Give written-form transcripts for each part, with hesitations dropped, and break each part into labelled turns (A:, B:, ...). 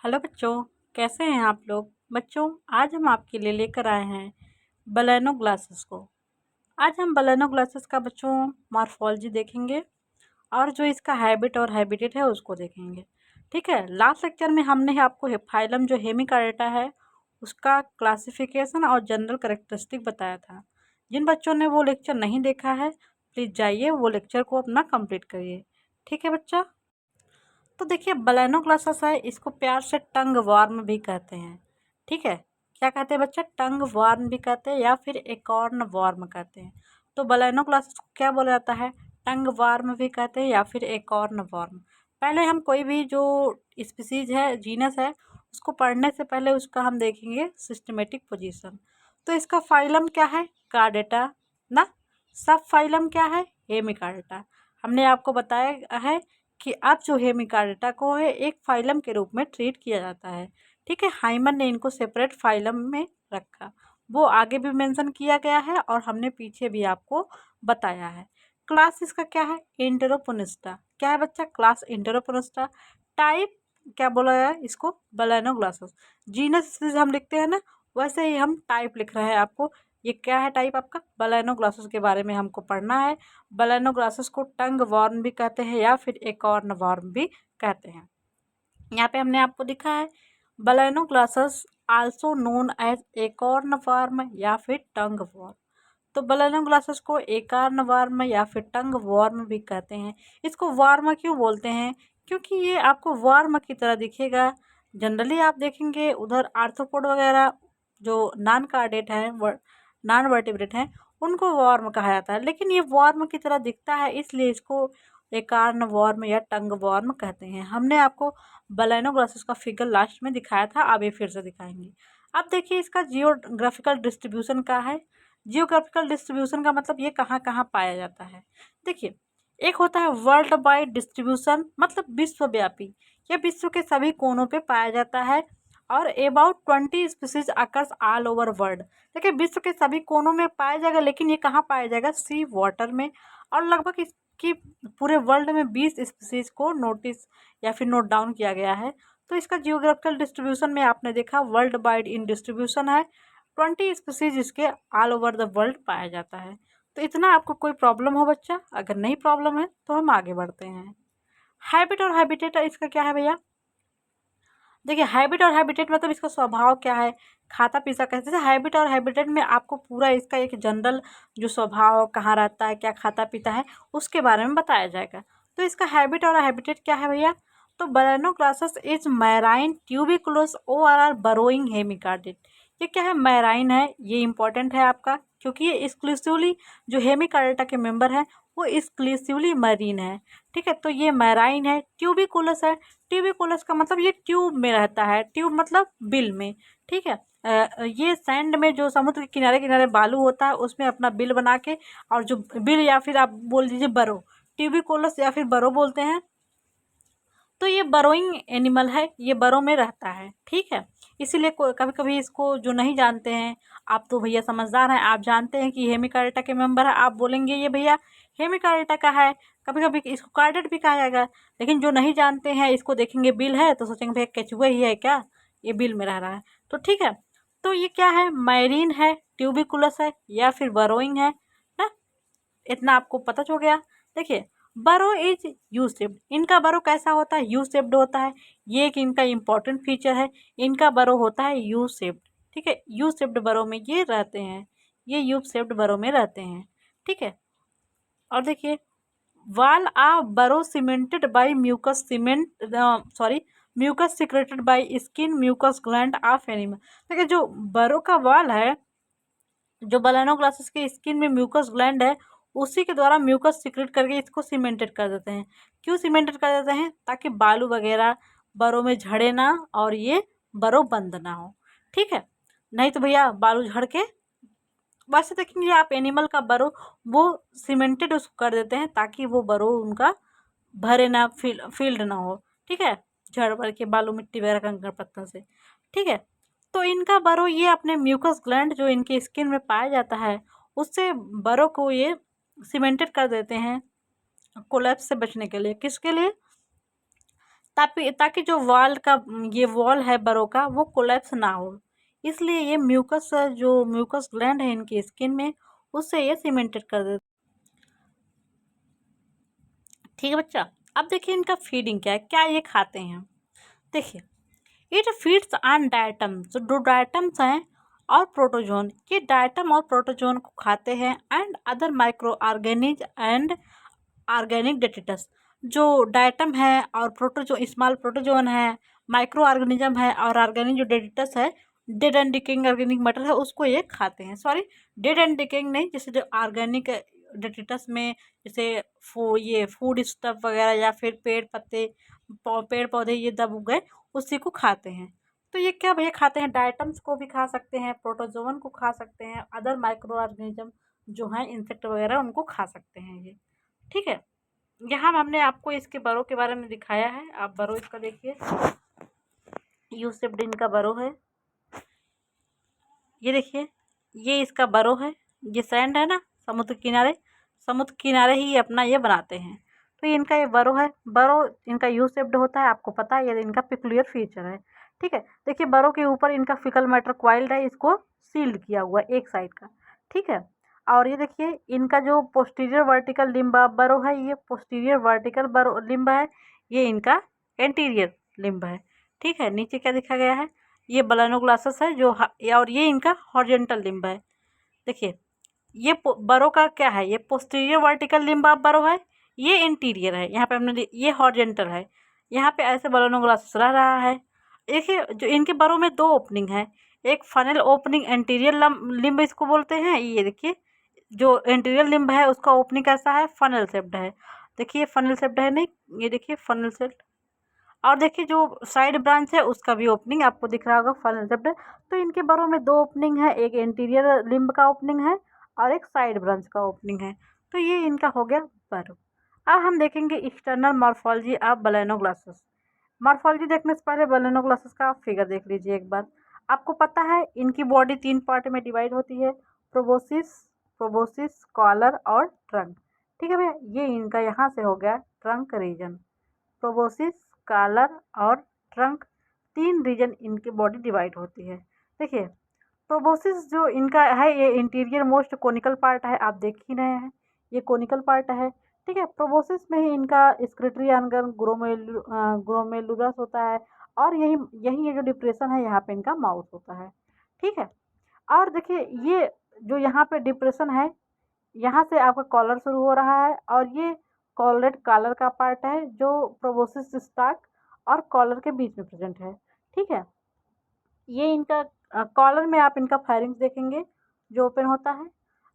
A: Hello बच्चों, कैसे हैं आप लोग। बच्चों, आज हम आपके लिए लेकर आए हैं बलेनो ग्लासेस को। आज हम बलेनो ग्लासेस का बच्चों मॉर्फोलॉजी देखेंगे और जो इसका हैबिट और हैबिटेट है उसको देखेंगे। ठीक है, लास्ट लेक्चर में हमने आपको फाइलम जो हेमिकार्डेटा है उसका क्लासिफिकेशन और जनरल करेक्टरिस्टिक बताया था। जिन बच्चों ने वो लेक्चर नहीं देखा है प्लीज़ जाइए वो लेक्चर को अपना कंप्लीट करिए। ठीक है बच्चा। तो देखिए बलेनो ग्लासेस है, इसको प्यार से टंग वार्म भी कहते हैं। ठीक है, क्या कहते हैं बच्चा, टंग वार्म भी कहते हैं या फिर एकॉर्न वार्म कहते हैं। तो बलेनो ग्लासेस को क्या बोला जाता है, टंग वार्म भी कहते हैं या फिर एकॉर्न वार्म। पहले हम कोई भी जो स्पीसीज है, जीनस है, उसको पढ़ने से पहले उसका हम देखेंगे सिस्टमेटिक पोजीशन। तो इसका फाइलम क्या है, कार्डेटा ना। सब फाइलम क्या है, हेमिकार्डेटा। हमने आपको बताया है कि अब जो हेमिकार्डेटा को है एक फाइलम के रूप में ट्रीट किया जाता है। ठीक है, हाइमन ने इनको सेपरेट फाइलम में रखा, वो आगे भी मेंशन किया गया है और हमने पीछे भी आपको बताया है। क्लास इसका क्या है, इंटेरोपोनिस्टा। क्या है बच्चा, क्लास इंटेरोपोनिस्टा। टाइप क्या बोला है इसको, बलेनोग्लासेस। जीनस हम लिखते हैं ना, वैसे ही हम टाइप लिख रहे हैं आपको। ये क्या है टाइप आपका, बलेनोग्लासेस के बारे में हमको पढ़ना है। बलेनो ग्लासेस को टंग वॉर्म भी कहते हैं या फिर एकॉर्न वॉर्म भी कहते हैं। यहाँ पे हमने आपको दिखा है balanoglossus also known as acorn worm या फिर टंग वॉर्म। तो बलेनो ग्लासेस को एकॉर्न वॉर्म या फिर टंग वॉर्म भी कहते हैं। इसको वॉर्म क्यों बोलते हैं, क्योंकि ये आपको वॉर्म की तरह दिखेगा। जनरली आप देखेंगे उधर आर्थ्रोपोड वगैरह जो नॉन कार्डेट हैं, नॉन वर्टिब्रेट हैं, उनको वॉर्म कहा जाता है, लेकिन ये वॉर्म की तरह दिखता है इसलिए इसको एकार्न वॉर्म या टंग वॉर्म कहते हैं। हमने आपको बलेनो ग्लासेस का फिगर लास्ट में दिखाया था, अब ये फिर से दिखाएंगे। अब देखिए इसका जियोग्राफिकल डिस्ट्रीब्यूशन का है। जियोग्राफिकल डिस्ट्रीब्यूशन का मतलब ये कहाँ कहाँ पाया जाता है। देखिए, एक होता है वर्ल्ड वाइड डिस्ट्रीब्यूशन, मतलब विश्वव्यापी। यह विश्व के सभी कोनों पे पाया जाता है और about 20 species occurs all over world. देखिए विश्व के सभी कोनों में पाया जाएगा, लेकिन ये कहाँ पाया जाएगा, सी वाटर में। और लगभग इसकी पूरे वर्ल्ड में 20 स्पीसीज को नोटिस या फिर नोट डाउन किया गया है। तो इसका जियोग्राफिकल डिस्ट्रीब्यूशन में आपने देखा वर्ल्ड वाइड इन डिस्ट्रीब्यूशन है, 20 स्पीसीज इसके ऑल ओवर द वर्ल्ड पाया जाता है। तो इतना आपको कोई प्रॉब्लम हो बच्चा, अगर नहीं प्रॉब्लम है तो हम आगे बढ़ते हैं। हैबिट और हैबिटेट इसका क्या है भैया। देखिए हैबिट और हैबिटेट मतलब इसका स्वभाव क्या है, खाता पीता कैसे। जैसे हैबिट और हैबिटेट में आपको पूरा इसका एक जनरल जो स्वभाव कहाँ रहता है, क्या खाता पीता है, उसके बारे में बताया जाएगा। तो इसका हैबिट और हैबिटेट क्या है भैया, तो बलेनोग्लासेस इज मैराइन ट्यूबिकुलस ओआरआर बरोइंग हेमिकार्डेट। ये क्या है, मैराइन है, ये इंपॉर्टेंट है आपका, क्योंकि ये एक्सक्लूसिवली जो हेमिकार्डेटा के मेंबर हैं वो एक्सक्लूसिवली मरीन है। ठीक है, तो ये मैराइन है, ट्यूबिकुलस है। ट्यूबिकुलस का मतलब ये ट्यूब में रहता है, ट्यूब मतलब बिल में। ठीक है, ये सैंड में जो समुद्र के किनारे किनारे बालू होता है उसमें अपना बिल बना के, और जो बिल या फिर आप बोल दीजिए बरो, ट्यूबिकुलस या फिर बरो बोलते हैं। तो ये बरोइंग एनिमल है, ये बरो में रहता है। ठीक है, इसीलिए कभी कभी इसको जो नहीं जानते हैं, आप तो भैया समझदार हैं, आप जानते हैं कि हेमिकार्डेटा के मेंबर है, आप बोलेंगे ये भैया हेमिकार्डेटा का है। कभी कभी इसको कार्डेट भी कहा जाएगा, लेकिन जो नहीं जानते हैं इसको देखेंगे बिल है तो सोचेंगे भैया केचुआ ही है क्या, ये बिल में रह रहा है। तो ठीक है, तो ये क्या है, मैरीन है, ट्यूबिकुलस है या फिर बरोइंग है ना। इतना आपको पता हो गया। देखिए बरो इज यू शेप्ड, इनका बरो कैसा होता है, यू शेप्ड होता है। ये एक इनका इम्पोर्टेंट फीचर है, इनका बरो होता है यू शेप्ड। ठीक है, यू शेप्ड बरो में ये रहते हैं, ये यू शेप्ड बरो में रहते हैं। ठीक है, और देखिए wall a burrow cemented by mucus cement, sorry, mucus secreted by skin mucus gland of animal. देखिए जो बरो का वाल है, जो बलेनो ग्लासेस के स्किन में म्यूकस ग्लैंड है, उसी के द्वारा म्यूकस सिक्रेट करके इसको सीमेंटेड कर देते हैं। क्यों सीमेंटेड कर देते हैं, ताकि बालू वगैरह बरों में झड़े ना और ये बरो बंद ना हो। ठीक है, नहीं तो भैया बालू झड़ के, वैसे देखेंगे आप एनिमल का बरो वो सीमेंटेड उसको कर देते हैं ताकि वो बरो उनका भरे ना, फील्ड ना हो। ठीक है, झड़ भर के बालू मिट्टी वगैरह कंकड़ पत्थर से। ठीक है, तो इनका बरो ये अपने म्यूकस ग्लैंड जो इनके स्किन में पाया जाता है उससे बरो को ये सीमेंटेड कर देते हैं, कोलैप्स से बचने के लिए। किसके लिए, ताकि ताकि जो ये वॉल है बरों का वो कोलैप्स ना हो। इसलिए ये म्यूकस, जो म्यूकस ग्लैंड है इनकी स्किन में, उससे ये सीमेंटेड कर देते। ठीक है बच्चा, अब देखिए इनका फीडिंग क्या है, क्या ये खाते हैं। देखिए, इट फीड्स ऑन डायटम, जो डायटम्स हैं और प्रोटोजोन, ये डायटम और प्रोटोजोन को खाते हैं, and other micro organisms and organic detritus. जो डायटम है और प्रोटोजोन, स्मॉल प्रोटोजोन है, माइक्रो ऑर्गेनिज्म है और ऑर्गेनिक जो डेटिटस है, dead and decaying organic matter है, उसको ये खाते हैं। सॉरी, डेड एंड डिकेइंग नहीं, जैसे जो ऑर्गेनिक डेटिटस में जैसे ये फूड स्टफ वगैरह या फिर पेड़ पत्ते, पेड़ पौधे ये दब गए, उसी को खाते हैं। तो ये क्या भैया खाते हैं, डायटम्स को भी खा सकते हैं, प्रोटोजोन को खा सकते हैं, अदर माइक्रो ऑर्गेनिज्म जो हैं इंसेक्ट वगैरह उनको खा सकते हैं ये। ठीक है, यहाँ हमने आपको इसके बरों के बारे में दिखाया है। आप बरो इसका देखिए, यू शेप्ड इनका बरो है। ये देखिए, ये इसका बरो है। ये सैंड है ना, समुद्र किनारे ही अपना ये बनाते हैं। तो ये इनका ये बरो है। बरो इनका यू शेप्ड होता है, आपको पता है, ये इनका पिकुलियर फीचर है। ठीक है, देखिए बरो के ऊपर इनका फिकल मैटर क्वाइल्ड है, इसको सील्ड किया हुआ है एक साइड का। ठीक है, और ये देखिए इनका जो पोस्टीरियर वर्टिकल लिम्ब बरो है, ये पोस्टीरियर वर्टिकल बरो लिम्ब है, ये इनका एंटीरियर लिम्ब है। ठीक है, नीचे क्या दिखा गया है, ये बलानोग्लासस है जो और ये इनका हॉरिजॉन्टल लिम्ब है। देखिए, ये बरो का क्या है, ये पोस्टीरियर वर्टिकल लिम्ब ऑफ बरो है, ये इंटीरियर है। यहाँ पे हमने ये हॉरिजॉन्टल है, यहाँ पे ऐसे बलानोग्लासस रह रहा है। देखिए, जो इनके बरो में दो ओपनिंग है, एक फनल ओपनिंग एंटीरियर लिम्ब इसको बोलते हैं। ये देखिए, जो एंटीरियर लिम्ब है उसका ओपनिंग कैसा है, फनल शेप्ड है। देखिए फनल शेप्ड है, नहीं, ये देखिए फनल शेप्ड। और देखिए जो साइड ब्रांच है उसका भी ओपनिंग आपको दिख रहा होगा, फनल शेप्ड है। तो इनके बरों में दो ओपनिंग है, एक एंटीरियर लिम्ब का ओपनिंग है और एक साइड ब्रांच का ओपनिंग है। तो ये इनका हो गया बरो। अब हम देखेंगे एक्सटर्नल मॉर्फोलॉजी ऑफ बलानोग्लासेस। मॉर्फोलॉजी देखने से पहले बलानोग्लासेस का फिगर देख लीजिए एक बार। आपको पता है इनकी बॉडी 3 पार्ट में डिवाइड होती है, प्रोबोसिस, कॉलर और ट्रंक। ठीक है भैया, ये इनका यहाँ से हो गया ट्रंक रीजन। प्रोबोसिस, कॉलर और ट्रंक, 3 रीजन इनकी बॉडी डिवाइड होती है। देखिए, प्रोबोसिस जो इनका है, ये इंटीरियर मोस्ट कोनिकल पार्ट है, आप देख ही रहे हैं, ये कोनिकल पार्ट है। ठीक है, प्रोबोसिस में ही इनका स्क्रेटरी ऑर्गन ग्लोमेरुलस होता है, और यही यही ये जो डिप्रेशन है यहाँ पे इनका माउथ होता है। ठीक है, और देखिए ये जो यहाँ पे डिप्रेशन है, यहाँ से आपका कॉलर शुरू हो रहा है, और ये कॉलरेट कॉलर का पार्ट है जो प्रोबोसिस स्टाक और कॉलर के बीच में प्रेजेंट है। ठीक है, ये इनका कॉलर में आप इनका फायरिंग्स देखेंगे जो ओपन होता है,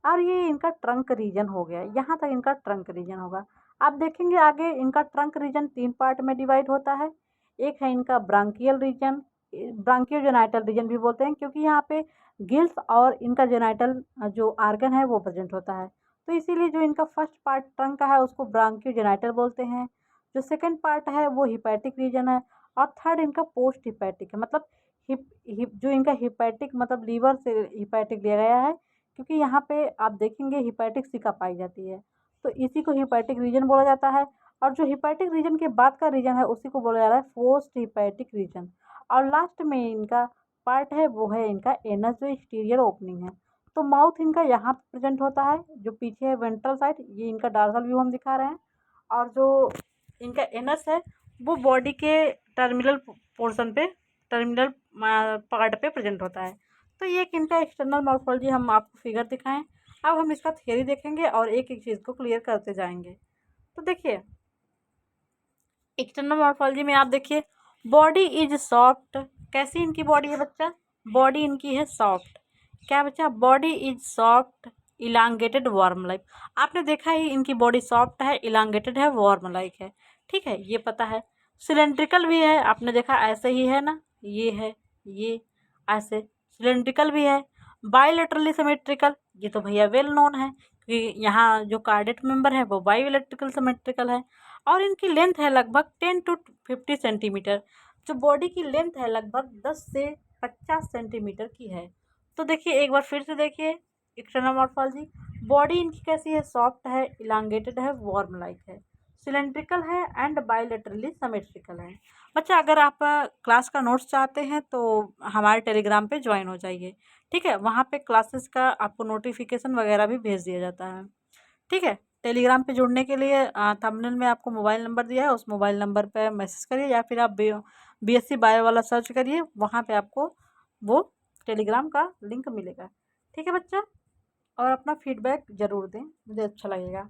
A: और ये इनका ट्रंक रीजन हो गया, यहाँ तक इनका ट्रंक रीजन होगा। आप देखेंगे आगे इनका ट्रंक रीजन 3 पार्ट में डिवाइड होता है। एक है इनका ब्रांकियल रीजन, ब्रांकियो जेनाइटल रीजन भी बोलते हैं, क्योंकि यहाँ पे गिल्स और इनका जेनाइटल जो आर्गन है वो प्रेजेंट होता है। तो इसीलिए जो इनका फर्स्ट पार्ट ट्रंक का है उसको ब्रांकियो जेनाइटल बोलते हैं। जो सेकेंड पार्ट है वो हिपैटिक रीजन है, और थर्ड इनका पोस्ट हिपैटिक है। मतलब हिप हिप जो इनका हिपैटिक मतलब लीवर से हिपैटिक लिया गया है, क्योंकि यहाँ पे आप देखेंगे हिपैटिक सिका पाई जाती है, तो इसी को हिपैटिक रीजन बोला जाता है। और जो हिपैटिक रीजन के बाद का रीजन है उसी को बोला जा रहा है पोस्ट हिपैटिक रीजन। और लास्ट में इनका पार्ट है वो है इनका एनस, जो एक्सटीरियर ओपनिंग है। तो माउथ इनका यहाँ प्रेजेंट होता है, जो पीछे है वेंट्रल साइड, ये इनका डार्सल व्यू हम दिखा रहे हैं। और जो इनका एनस है वो बॉडी के टर्मिनल पोर्शन पे, टर्मिनल पार्ट पे प्रेजेंट होता है। तो ये एक इनका एक्सटर्नल मॉर्फोलॉजी हम आपको फिगर दिखाएं। अब हम इसका थ्योरी देखेंगे और एक एक चीज़ को क्लियर करते जाएंगे। तो देखिए, एक्सटर्नल मॉर्फोलॉजी में आप देखिए, बॉडी इज सॉफ्ट। कैसी इनकी बॉडी है बच्चा, बॉडी इनकी है सॉफ्ट। क्या बच्चा, body is soft, elongated, warm like. आपने देखा ही इनकी बॉडी सॉफ्ट है, इलांगेटेड है, वार्म लाइक है। ठीक है, ये पता है। सिलेंड्रिकल भी है, आपने देखा ऐसे ही है ना, ये है, ये ऐसे सिलेंड्रिकल भी है। बायोलेटरली सिमेट्रिकल, ये तो भैया वेल नोन है कि यहाँ जो कार्डेट मेंबर है वो बायोलेट्रिकल सिमेट्रिकल है। और इनकी लेंथ है लगभग 10 to 50 सेंटीमीटर। जो बॉडी की लेंथ है लगभग 10 से 50 सेंटीमीटर की है। तो देखिए एक बार फिर से देखिए एक्सटर्नल मॉर्फोलॉजी, बॉडी इनकी कैसी है, सॉफ्ट है, इलांगेटेड है, वार्म लाइक है। सिलेंड्रिकल है एंड बायलेटरली सिमेट्रिकल है। बच्चा अगर आप क्लास का नोट्स चाहते हैं तो हमारे टेलीग्राम पे ज्वाइन हो जाइए, ठीक है। वहाँ पे क्लासेस का आपको नोटिफिकेशन वगैरह भी भेज दिया जाता है, ठीक है। टेलीग्राम पे जुड़ने के लिए थंबनेल में आपको मोबाइल नंबर दिया है, उस मोबाइल नंबर पे मैसेज करिए या फिर आप BSc बायो वाला सर्च करिए, वहाँ पे आपको वो टेलीग्राम का लिंक मिलेगा, ठीक है बच्चा। और अपना फीडबैक ज़रूर दें, मुझे अच्छा लगेगा।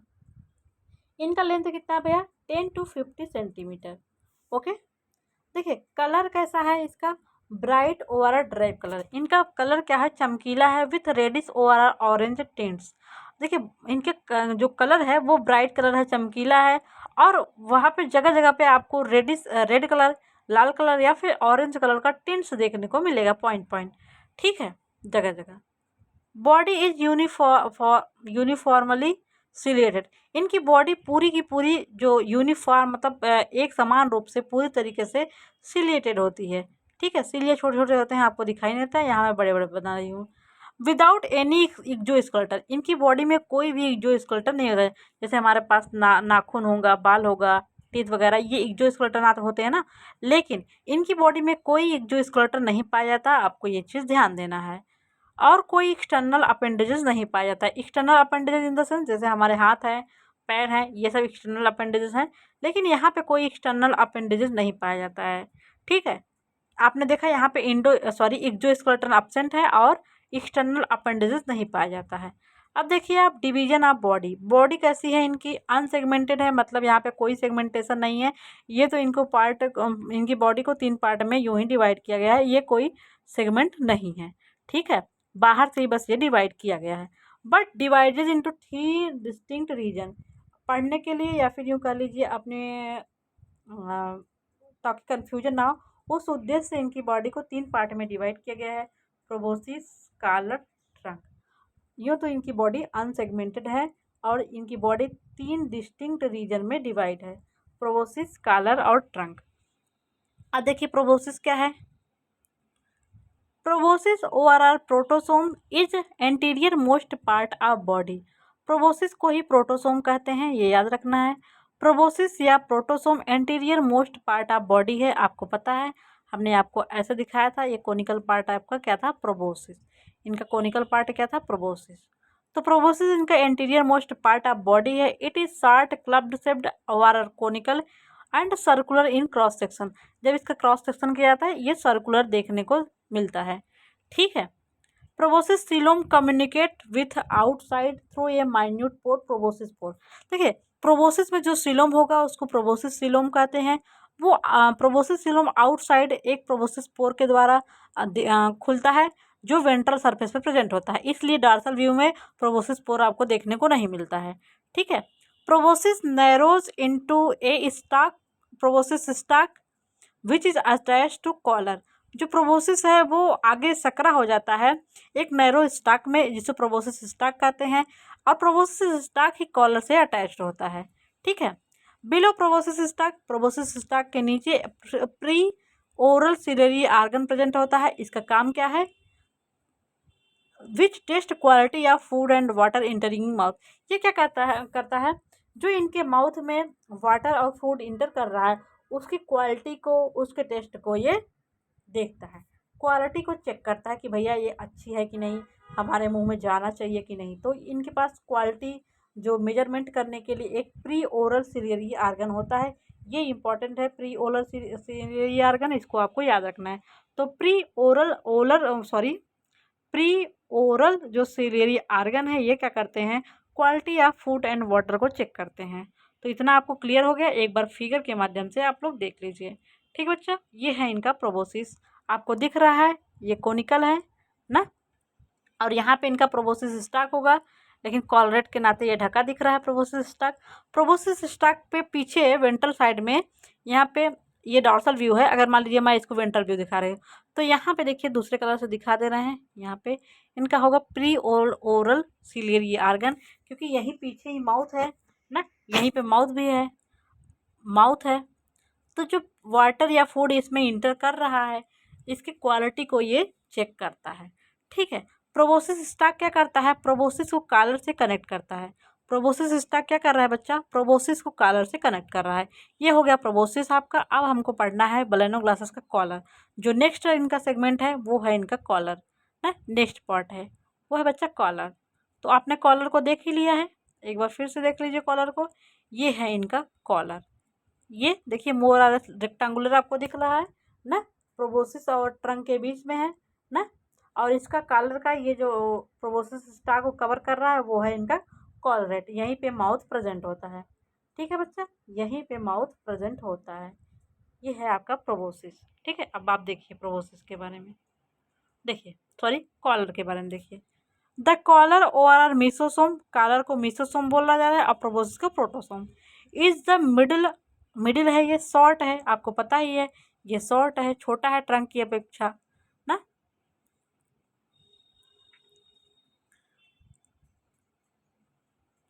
A: इनका लेंथ कितना है भैया? 10 to 50 सेंटीमीटर, ओके। देखिए कलर कैसा है इसका? Bright overall drive colour. इनका कलर क्या है? चमकीला है with reddish overall orange tints. देखिए इनके जो कलर है वो ब्राइट कलर है, चमकीला है, और वहाँ पे जगह जगह पे आपको रेड कलर, लाल कलर या फिर ऑरेंज कलर का टिंट्स देखने को मिलेगा, पॉइंट पॉइंट, ठीक है, जगह जगह। Body is uniformly chelated. इनकी बॉडी पूरी की पूरी जो यूनिफॉर्म मतलब एक समान रूप से पूरी तरीके से सिलेटेड होती है, ठीक है। सिलिए छोटे छोटे होते हैं, आपको दिखाई नहीं देता है, यहाँ मैं बड़े बड़े बना रही हूँ। विदाउट एनी एक्जोस्केलेटन, इनकी बॉडी में कोई भी एक्जोस्केलेटन नहीं होता है। जैसे हमारे पास नाखून होगा, बाल होगा, टीथ वगैरह, ये एक्जोस्केलेटन होते हैं ना, लेकिन इनकी बॉडी में कोई एक्जोस्केलेटन नहीं पाया जाता, आपको ये चीज़ ध्यान देना है। और कोई एक्सटर्नल अपेंडेजेस नहीं पाया जाता है। External appendages in the sense जैसे हमारे हाथ हैं, पैर हैं, ये सब एक्सटर्नल अपेंडेजेस हैं, लेकिन यहाँ पे कोई एक्सटर्नल अपेंडेजेस नहीं पाया जाता है, ठीक है। आपने देखा यहाँ पे एक्सोस्केलेटन एब्सेंट है और एक्सटर्नल अपेंडेजेस नहीं पाया जाता है। अब देखिए आप डिवीजन ऑफ बॉडी। बॉडी कैसी है इनकी? अनसेगमेंटेड है, मतलब यहाँ पे कोई सेगमेंटेशन नहीं है। ये तो इनको पार्ट, इनकी बॉडी को 3 पार्ट में यूं ही डिवाइड किया गया है, ये कोई सेगमेंट नहीं है, ठीक है। बाहर से ही बस ये डिवाइड किया गया है, but divided into 3 distinct region. पढ़ने के लिए या फिर यूँ कह लीजिए अपने ताकि कन्फ्यूजन ना हो, उस उद्देश्य से इनकी बॉडी को 3 पार्ट में डिवाइड किया गया है, प्रोबोसिस, स्कालर, ट्रंक। यूँ तो इनकी बॉडी अनसेगमेंटेड है और इनकी बॉडी 3 डिस्टिंक्ट रीजन में डिवाइड है, प्रोबोसिस, स्कालर और ट्रंक। अब देखिए प्रोबोसिस क्या है? Proboscis overall protosome is anterior most part of body. Proboscis को ही प्रोटोसोम कहते हैं, ये याद रखना है। प्रोबोसिस या protosome anterior most part of body है, आपको पता है, हमने आपको ऐसे दिखाया था। ये कोनिकल पार्ट आपका क्या था? प्रोबोसिस। इनका कोनिकल पार्ट क्या था? प्रोबोसिस। तो प्रोबोसिस इनका anterior most part of body है। It is short clubbed shaped overall conical and circular in cross section. जब इसका क्रॉस सेक्शन किया जाता है ये सर्कुलर देखने को मिलता है, ठीक है। Proboscis coelom communicate with outside through a minute pore, proboscis pore. देखिए प्रोबोसिस में जो सीलोम होगा उसको प्रोबोसिस सीलोम कहते हैं। वो प्रोबोसिस सीलोम आउटसाइड एक प्रोबोसिस पोर के द्वारा खुलता है, जो वेंट्रल सरफेस पे प्रेजेंट होता है, इसलिए डार्सल व्यू में प्रोबोसिस पोर आपको देखने को नहीं मिलता है, ठीक है। Proboscis narrows into a stalk, proboscis stalk which is attach to collar. जो प्रोबोसिस है वो आगे सकरा हो जाता है एक नैरो स्टाक में, जिसे प्रोबोसिस स्टाक कहते हैं, और प्रोबोसिस स्टाक ही कॉलर से अटैच्ड होता है, ठीक है। बिलो प्रोबोसिस स्टाक के नीचे pre oral ciliary organ present होता है। इसका काम क्या है? Which taste quality of food and water entering mouth. ये क्या करता है जो इनके माउथ में वाटर और फूड इंटर कर रहा है उसकी क्वालिटी को, उसके टेस्ट को ये देखता है, क्वालिटी को चेक करता है कि भैया ये अच्छी है कि नहीं, हमारे मुंह में जाना चाहिए कि नहीं। तो इनके पास क्वालिटी जो मेजरमेंट करने के लिए एक प्री ओरल सिलियरी आर्गन होता है, ये इंपॉर्टेंट है। प्री ओरल सिलियरी आर्गन, इसको आपको याद रखना है। तो प्री ओरल जो सिलियरी आर्गन है ये क्या करते हैं? Quality of food and water को चेक करते हैं। तो इतना आपको क्लियर हो गया, एक बार फिगर के माध्यम से आप लोग देख लीजिए, ठीक बच्चा। ये है इनका प्रोबोसिस, आपको दिख रहा है, ये कोनिकल है ना, और यहाँ पे इनका प्रोबोसिस स्टाक होगा, लेकिन कॉलरेट के नाते ये ढका दिख रहा है प्रोबोसिस स्टाक। प्रोबोसिस स्टाक पे पीछे वेंट्रल साइड में यहाँ पे ये डॉर्सल व्यू है। अगर मान लीजिए मैं इसको वेंट्रल व्यू दिखा रही हूँ तो यहाँ पे देखिए दूसरे कलर से दिखा दे रहे हैं, यहाँ पे इनका होगा प्री ओरल सिलियरी आर्गन, क्योंकि यही पीछे ही माउथ है ना, यहीं पे माउथ भी है, माउथ है। तो जो वाटर या फूड इसमें इंटर कर रहा है इसकी क्वालिटी को ये चेक करता है, ठीक है। प्रोबोसिस स्टाक क्या करता है? प्रोबोसिस को कॉलर से कनेक्ट करता है। प्रोबोसिस स्टैक क्या कर रहा है बच्चा, प्रोबोसिस को कॉलर से कनेक्ट कर रहा है। ये हो गया प्रोबोसिस आपका। अब हमको पढ़ना है बलेनोग्लासेस का कॉलर। जो नेक्स्ट इनका सेगमेंट है वो है इनका कॉलर है, नेक्स्ट पार्ट है वो है बच्चा कॉलर। तो आपने कॉलर को देख ही लिया है, एक बार फिर से देख लीजिए कॉलर को। ये है इनका कॉलर, ये देखिए मोर आर रेक्टेंगुलर आपको दिख रहा है ना, प्रोबोसिस और ट्रंक के बीच में है ना। और इसका कॉलर का ये जो प्रोबोसिस स्टाक को कवर कर रहा है वो है इनका कॉलरेट। यहीं पे माउथ प्रेजेंट होता है, ठीक है बच्चा, यहीं पे माउथ प्रेजेंट होता है। ये है आपका प्रोबोसिस, ठीक है। अब आप देखिए प्रोबोसिस के बारे में, देखिए सॉरी कॉलर के बारे में देखिए। द कॉलर और आर मीसोसोम, कॉलर को मीसोसोम बोला जा रहा है और प्रोबोसिस को प्रोटोसोम। इज द मिडिल, मिडिल है ये, शॉर्ट है, आपको पता ही है ये शॉर्ट है, छोटा है ट्रंक की अपेक्षा ना।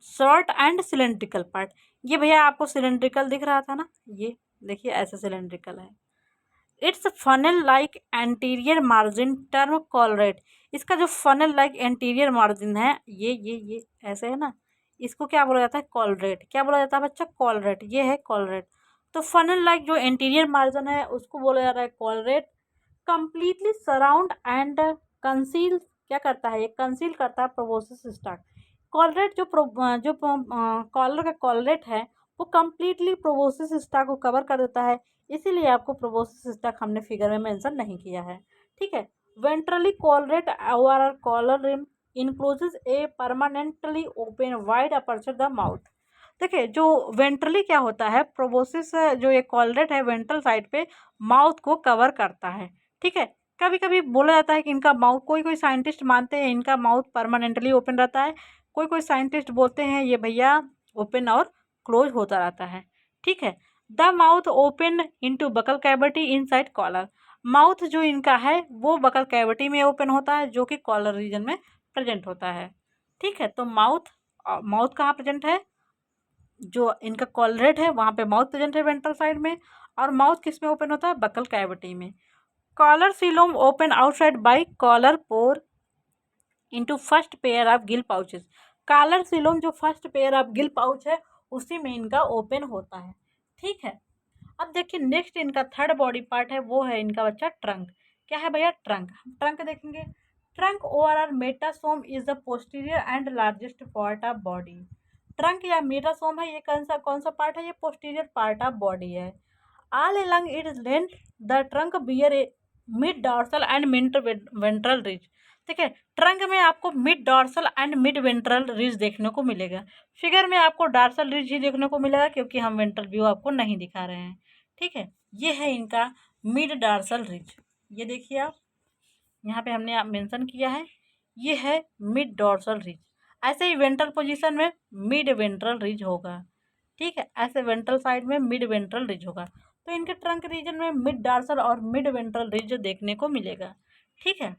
A: शॉर्ट एंड सिलेंड्रिकल पार्ट, ये भैया आपको सिलेंड्रिकल दिख रहा था ना, ये देखिए ऐसे सिलेंड्रिकल है। It's funnel like anterior margin term call rate, इसका जो फनल लाइक एंटीरियर मार्जिन है ये ऐसे है ना, इसको क्या बोला जाता है, कॉलरेट। क्या बोला जाता है बच्चा, कॉलरेट, ये है कॉलरेट। तो फनल लाइक जो एंटीरियर मार्जिन है उसको बोला जा रहा है collarette. Completely surround and conceal, क्या करता है ये, कंसील करता है प्रोबोसिस स्टाक। कॉलरेट जो कॉलर का कॉलरेट है वो कंप्लीटली प्रोबोसिस स्टाक को कवर कर देता है, इसीलिए आपको प्रोबोसिस स्टाक हमने फिगर में मेंशन नहीं किया है, ठीक है। वेंट्रली कॉलरेट और collar rim encloses a permanently open wide aperture the mouth. देखिए जो वेंट्रली क्या होता है, प्रोबोसिस जो ये कॉलरेट है वेंट्रल साइड पे माउथ को कवर करता है, ठीक है। कभी कभी बोला जाता है कि इनका माउथ, कोई कोई साइंटिस्ट मानते हैं इनका माउथ परमानेंटली ओपन रहता है, कोई कोई साइंटिस्ट बोलते हैं ये भैया ओपन और क्लोज होता रहता है, ठीक है। The mouth open into buccal cavity inside collar, mouth जो इनका है वो बकल कैविटी में ओपन होता है जो कि कॉलर रीजन में प्रेजेंट होता है, ठीक है। तो माउथ, माउथ कहाँ प्रेजेंट है, जो इनका कॉलरेट है वहाँ पे माउथ प्रेजेंट है वेंट्रल साइड में, और माउथ किस में ओपन होता है, बकल कैविटी में। Collar coelom open outside by collar pore into first pair of gill pouches, collar coelom जो first pair of gill pouch है उसी में इनका ओपन होता है, ठीक है। अब देखिए नेक्स्ट इनका थर्ड बॉडी पार्ट है वो है इनका बच्चा ट्रंक। क्या है भैया, ट्रंक। ट्रंक देखेंगे, trunk over or metasome is the posterior and largest part of body. Trunk या मेटासोम है, ये कौन सा पार्ट है, ये पोस्टीरियर पार्ट ऑफ बॉडी है। All along its length the trunk bear a mid dorsal and mid ventral ridge। ठीक है, ट्रंक में आपको mid dorsal and mid ventral ridge देखने को मिलेगा। फिगर में आपको डॉर्सल रिज ही देखने को मिलेगा क्योंकि हम वेंट्रल व्यू आपको नहीं दिखा रहे हैं, ठीक है। ये है इनका मिड डॉर्सल रिज, ये देखिए आप यहाँ पे हमने आप मेंशन किया है, ये है मिड डॉर्सल रिज। ऐसे ही वेंट्रल पोजीशन में मिड वेंट्रल रिज होगा, ठीक है। ऐसे वेंट्रल साइड में मिड वेंट्रल रिज होगा। तो इनके ट्रंक रीजन में मिड डॉर्सल और मिड वेंट्रल रिज देखने को मिलेगा, ठीक है।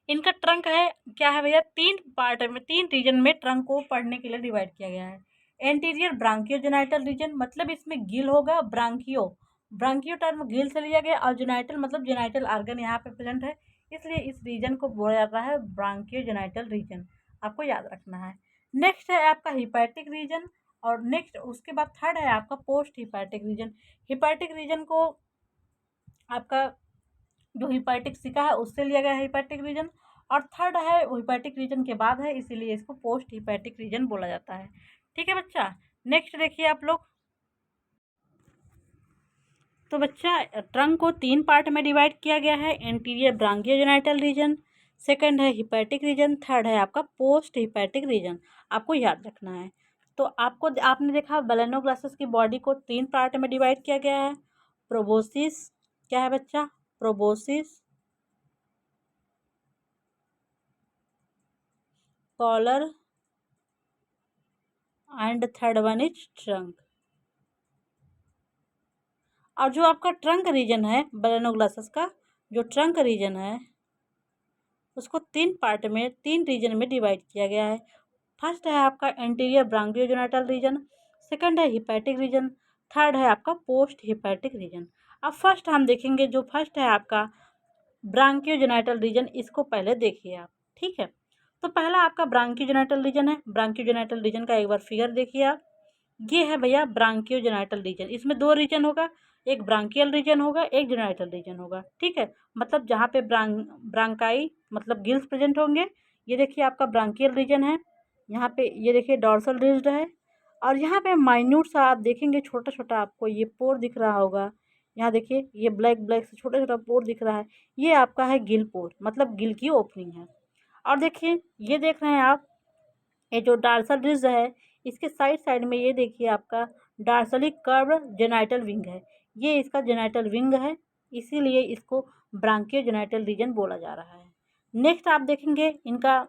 A: इनका ट्रंक है, क्या है भैया, तीन पार्ट में, तीन रीजन में ट्रंक को पढ़ने के लिए डिवाइड किया गया है। एंटीरियर ब्रांकियो जेनाइटल रीजन, मतलब इसमें गिल होगा, ब्रांकियो, ब्रांकियो टर्म गिल से लिया गया, और जेनाइटल मतलब जेनाइटल आर्गन यहाँ पे प्रेजेंट है, इसलिए इस रीजन को बोला जाता है ब्रांकियो जेनाइटल रीजन, आपको याद रखना है। नेक्स्ट है आपका हिपैटिक रीजन, और नेक्स्ट उसके बाद थर्ड है आपका post hepatic region. Hepatic region को आपका जो हिपैटिक सिका है उससे लिया गया है हिपैटिक रीजन, और थर्ड है वो हिपैटिक रीजन के बाद है, इसीलिए इसको पोस्ट हिपैटिक रीजन बोला जाता है, ठीक है बच्चा। नेक्स्ट देखिए आप लोग, तो बच्चा ट्रंक को तीन पार्ट में डिवाइड किया गया है, इंटीरियर ब्रांकियोजेनाइटल रीजन, सेकंड है हिपैटिक रीजन, थर्ड है आपका पोस्ट हिपैटिक रीजन, आपको याद रखना है। तो आपको आपने देखा बेलेनो ग्लासेस की बॉडी को तीन पार्ट में डिवाइड किया गया है, प्रोबोसिस, क्या है बच्चा, proboscis, collar and third one is trunk. और जो आपका ट्रंक रीजन है बेलेनो ग्लासेस का, जो ट्रंक रीजन है उसको तीन पार्ट में, तीन रीजन में डिवाइड किया गया है। फर्स्ट है आपका एंटीरियर ब्रांकियोजेनाइटल रीजन, सेकंड है हिपैटिक रीजन, थर्ड है आपका पोस्ट हिपैटिक रीजन। अब फर्स्ट हम देखेंगे, जो फर्स्ट है आपका ब्रांकियोजेनाइटल रीजन, इसको पहले देखिए आप, ठीक है। तो पहला आपका ब्रांकियोजेनिटल रीजन है। ब्रांकियोजेनिटल रीजन का एक बार फिगर देखिए आप, ये है भैया ब्रांकियोजेनिटल रीजन। इसमें दो रीजन होगा, एक ब्रांकियल रीजन होगा, एक जेनिटल रीजन होगा। ठीक है, मतलब जहाँ पे ब्रांकाई मतलब गिल्स प्रेजेंट होंगे, ये देखिए आपका ब्रांकियल रीजन है। यहाँ पे ये देखिए डॉर्सल रिज्ड है, और यहाँ पे माइन्यूट सा आप देखेंगे छोटा छोटा आपको ये पोर दिख रहा होगा। यहाँ देखिए ये ब्लैक ब्लैक से छोटा छोटा पोर दिख रहा है, ये आपका है गिल पोर, मतलब गिल की ओपनिंग है। और देखिए ये देख रहे हैं आप, ये जो डार्सल रिज है, इसके साइड साइड में ये देखिए आपका डार्सली कर्व जेनाइटल विंग है, ये इसका जेनाइटल विंग है, इसीलिए इसको ब्रांकियो जेनाइटल रीजन बोला जा रहा है। नेक्स्ट आप देखेंगे इनका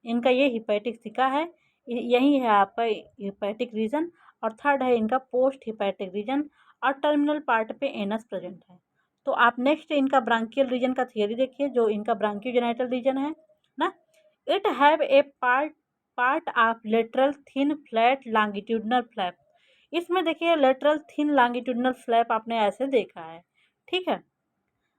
A: इनका ये हिपैटिक सिका है, यही है आपका हिपैटिक रीजन। और थर्ड है इनका पोस्ट हिपैटिक रीजन, और टर्मिनल पार्ट पे एनस प्रेजेंट है। तो आप नेक्स्ट इनका ब्रांकियल रीजन का थियरी देखिए, जो इनका ब्रांकियो जेनाइटल रीजन है ना, it have a part of lateral thin flat longitudinal flap. इसमें देखिए लेटरल थिन लॉन्गिट्यूडनल फ्लैप आपने ऐसे देखा है। ठीक है,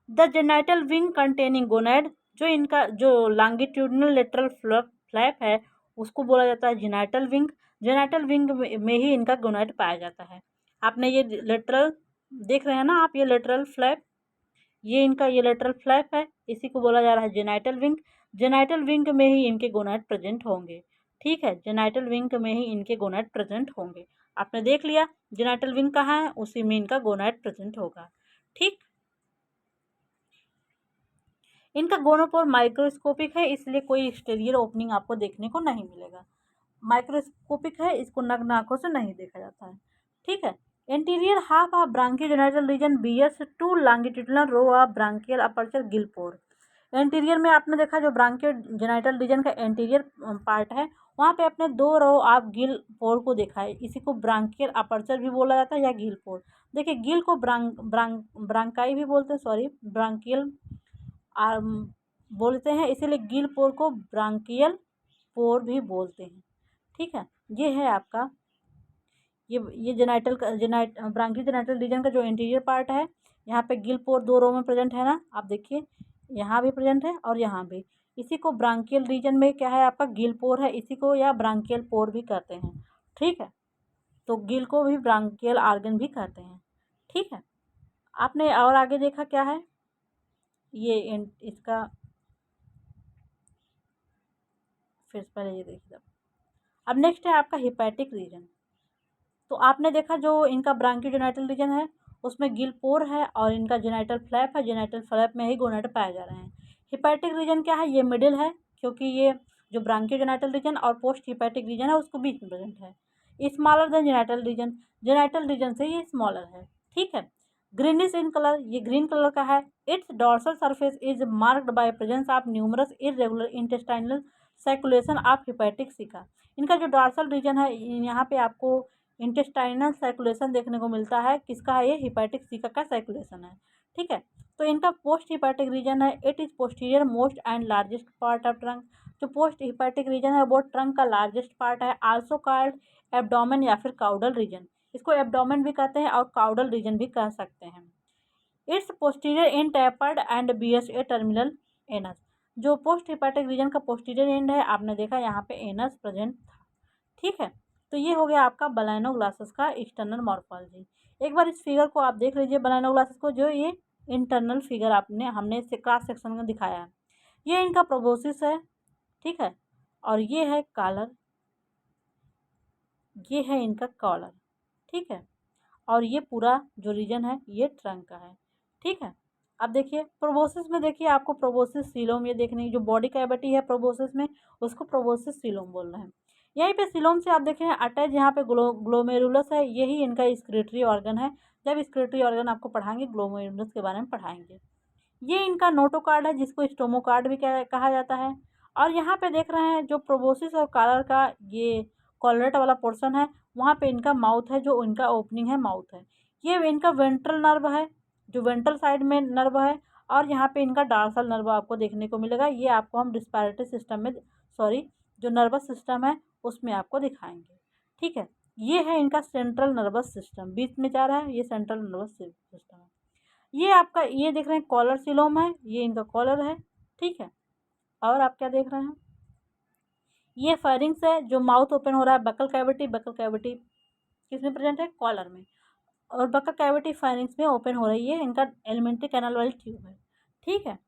A: the genital wing containing gonad, जो इनका जो लॉन्गिट्यूडनल लेटरल फ्लैप है उसको बोला जाता है जेनाइटल विंग। जेनाइटल विंग में ही इनका गोनैड पाया जाता है। आपने ये लेटरल देख रहे हैं ना आप, ये लेटरल फ्लैप, ये इनका ये लेटरल फ्लैप है, इसी को बोला जा रहा है जेनाइटल विंग। जेनाइटल विंग में ही इनके गोनैड प्रेजेंट होंगे। ठीक है, जेनाइटल विंग में ही इनके गोनैड प्रेजेंट होंगे। आपने देख लिया जेनाइटल विंग कहाँ है, उसी में इनका गोनैड प्रेजेंट होगा। ठीक, इनका गोनोपोर माइक्रोस्कोपिक है, इसलिए कोई एक्सटीरियर ओपनिंग आपको देखने को नहीं मिलेगा। माइक्रोस्कोपिक है, इसको नग्न आंखों से नहीं देखा जाता है। ठीक है, anterior half of branchiogenital region bears two longitudinal row of branchial aperture gill pore. Anterior में आपने देखा जो ब्रांकियोजेनिटल रीजन का इंटीरियर पार्ट है, वहाँ पे अपने दो रो ऑफ गिल पोर को देखा है, इसी को ब्रांकियल अपर्चर भी बोला जाता है या गिल पोर। देखिए गिल को ब्रांकाई भी बोलते हैं, सॉरी ब्रांकियल बोलते हैं, इसीलिए गिल पोर को ब्रांकियल पोर भी बोलते हैं। ठीक है, ये है आपका ये जेनाइटल का ब्रांकियो जेनाइटल रीजन का जो इंटीरियर पार्ट है। यहाँ पे गिल पोर दो रो में प्रेजेंट है ना, आप देखिए यहाँ भी प्रेजेंट है और यहाँ भी। इसी को ब्रांकियल रीजन में क्या है आपका गिल पोर है, इसी को या ब्रांकियल पोर भी कहते हैं। ठीक है, तो गिल को भी ब्रांकियल आर्गन भी कहते हैं। ठीक है, आपने और आगे देखा क्या है, ये इसका फिर पहले ये देखिए। अब नेक्स्ट है आपका हिपैटिक रीजन। तो आपने देखा जो इनका ब्रांकियोजेनिटल रीजन है उसमें गिल पोर है और इनका जेनाइटल फ्लैप है, जेनाइटल फ्लैप में ही गोनाड पाए जा रहे हैं। हिपैटिक रीजन क्या है, ये मिडिल है, क्योंकि ये जो ब्रांकियोजेनिटल रीजन और पोस्ट हिपैटिक रीजन है उसको बीच में प्रेजेंट है। स्मॉलर देन जेनाइटल रीजन से ये स्मॉलर है। ठीक है, ग्रीनिश इन कलर, ये ग्रीन कलर का है। It's dorsal surface is marked by presence of numerous irregular intestinal circulation of hepatic सिका। इनका जो डॉर्सल रीजन है यहाँ पे आपको इंटेस्टाइनल सर्कुलेशन देखने को मिलता है, किसका है, ये हिपैटिक सिका का सर्कुलेशन है। ठीक है, तो इनका पोस्ट हिपैटिक रीजन है, it is posterior most and largest part of trunk. जो पोस्ट हिपैटिक रीजन है वो ट्रंक का लार्जेस्ट पार्ट है, आल्सो कॉल्ड एब्डोमेन या फिर काउडल रीजन। इसको एब्डोमेन भी कहते हैं और काउडल रीजन भी कह सकते हैं। It's posterior end tapered and bears a terminal anus. जो पोस्ट हिपैटिक रीजन का पोस्टीरियर एंड है, आपने देखा यहाँ पे एनस प्रेजेंट था। ठीक है, तो ये हो गया आपका बलाइनो ग्लासेस का एक्सटर्नल मॉर्फोलॉजी। एक बार इस फिगर को आप देख लीजिए बलाइनो ग्लासेस को, जो ये इंटरनल फिगर हमने क्रॉस सेक्शन में दिखाया है। ये इनका प्रोबोसिस है। ठीक है, और ये है कॉलर, ये है इनका कॉलर। ठीक है, और ये पूरा जो रीजन है ये ट्रंक का है। ठीक है, अब देखिए प्रोबोसिस में, देखिए आपको प्रोबोसिस सीलोम ये देखने की जो बॉडी कैविटी है प्रोबोसिस में, उसको प्रोबोसिस सीलोम बोल रहे हैं। यहीं पे सीलोम से आप देखें अटैच यहाँ पे ग्लोमेरुलस है, यही इनका स्क्रेटरी ऑर्गन है। जब स्क्रेटरी ऑर्गन आपको पढ़ाएंगे ग्लोमेरुलस के बारे में पढ़ाएंगे। ये इनका नोटोकार्ड है, जिसको स्टोमोकार्ड भी कहा जाता है। और यहाँ पे देख रहे हैं जो प्रोबोसिस और कॉलर का ये कॉलरेट वाला पोर्शन है, वहाँ पे इनका माउथ है, जो इनका ओपनिंग है माउथ है। ये इनका वेंट्रल नर्व है, जो वेंट्रल साइड में नर्व है। और यहाँ पे इनका डार्सल नर्व आपको देखने को मिलेगा, ये आपको हम रिस्पायरेटरी सिस्टम में, सॉरी जो नर्वस सिस्टम है उसमें आपको दिखाएंगे। ठीक है, ये है इनका सेंट्रल नर्वस सिस्टम, बीच में जा रहा है, ये सेंट्रल नर्वस सिस्टम है। ये आपका ये देख रहे हैं कॉलर सिलोम है, ये इनका कॉलर है। ठीक है, और आप क्या देख रहे हैं, ये फेरिंग्स है, जो माउथ ओपन हो रहा है, बकल कैविटी किस में प्रेजेंट है, कॉलर में, और बकल कैविटी फेरिंग्स में ओपन हो रही है, इनका एलिमेंट्री कैनाल वाली ट्यूब है। ठीक है,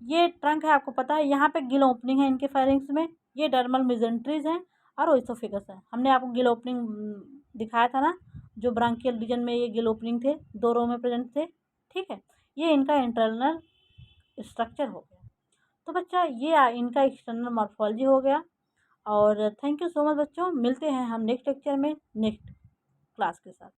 A: ये ट्रंक है, आपको पता है, यहाँ पे गिल ओपनिंग है इनके फेरिंग्स में, ये डर्मल मिजेंट्रीज हैं और ओइसोफिगस है। हमने आपको गिल ओपनिंग दिखाया था ना, जो ब्रांकियल रीजन में ये गिल ओपनिंग थे, 2 रो में प्रेजेंट थे। ठीक है, ये इनका इंटरनल स्ट्रक्चर हो गया। तो बच्चा ये इनका एक्सटर्नल मॉर्फोलॉजी हो गया। और थैंक यू सो मच बच्चों, मिलते हैं हम नेक्स्ट लेक्चर में नेक्स्ट क्लास के साथ।